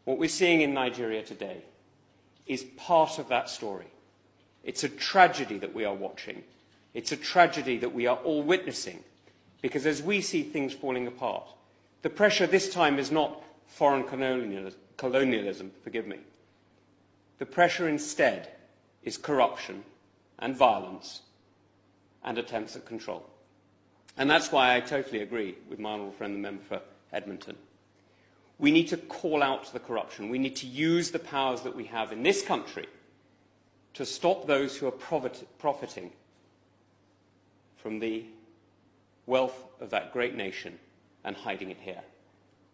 What we're seeing in Nigeria today is part of that story. It's a tragedy that we are watching. It's a tragedy that we are all witnessing, because as we see things falling apart, the pressure this time is not foreign colonialism, forgive me. The pressure instead is corruption and violence and attempts at control. And that's why I totally agree with my honourable friend, the member for Edmonton. We need to call out the corruption. We need to use the powers that we have in this country to stop those who are profiting from the wealth of that great nation and hiding it here.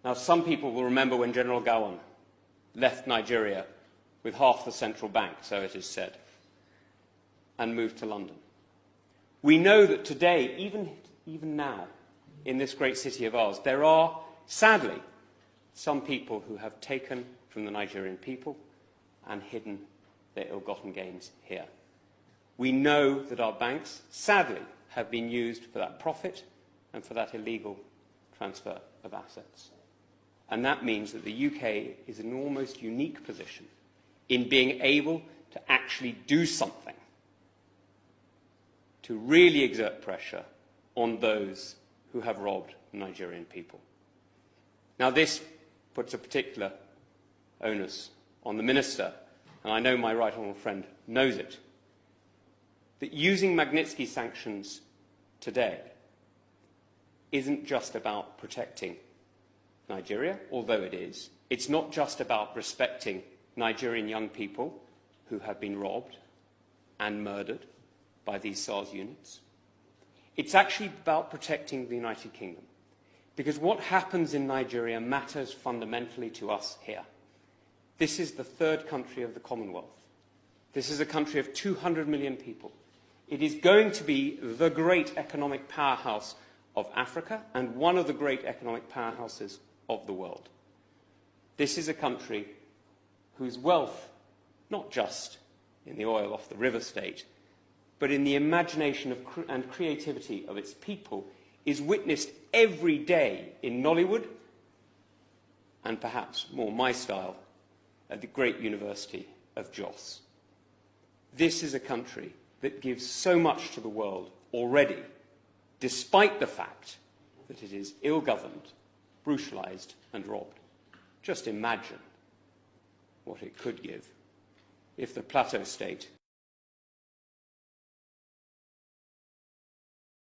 Now, some people will remember when General Gowon left Nigeria with half the central bank, so it is said, and moved to London. We know that today, even now, in this great city of ours, there are, sadly, some people who have taken from the Nigerian people and hidden their ill-gotten gains here. We know that our banks, sadly, have been used for that profit and for that illegal transfer of assets. And that means that the UK is in an almost unique position in being able to actually do something to really exert pressure on those who have robbed the Nigerian people. Now, this puts a particular onus on the Minister, and I know my right honourable friend knows it, that using Magnitsky sanctions today isn't just about protecting Nigeria, although it is. It's not just about respecting Nigerian young people who have been robbed and murdered by these SARS units. It's actually about protecting the United Kingdom. Because what happens in Nigeria matters fundamentally to us here. This is the third country of the Commonwealth. This is a country of 200 million people. It is going to be the great economic powerhouse of Africa and one of the great economic powerhouses of the world. This is a country whose wealth, not just in the oil off the river state, but in the imagination and creativity of its people, is witnessed every day in Nollywood, and perhaps more my style, at the great University of Jos. This is a country that gives so much to the world already, despite the fact that it is ill-governed, brutalised and robbed. Just imagine what it could give if the Plateau State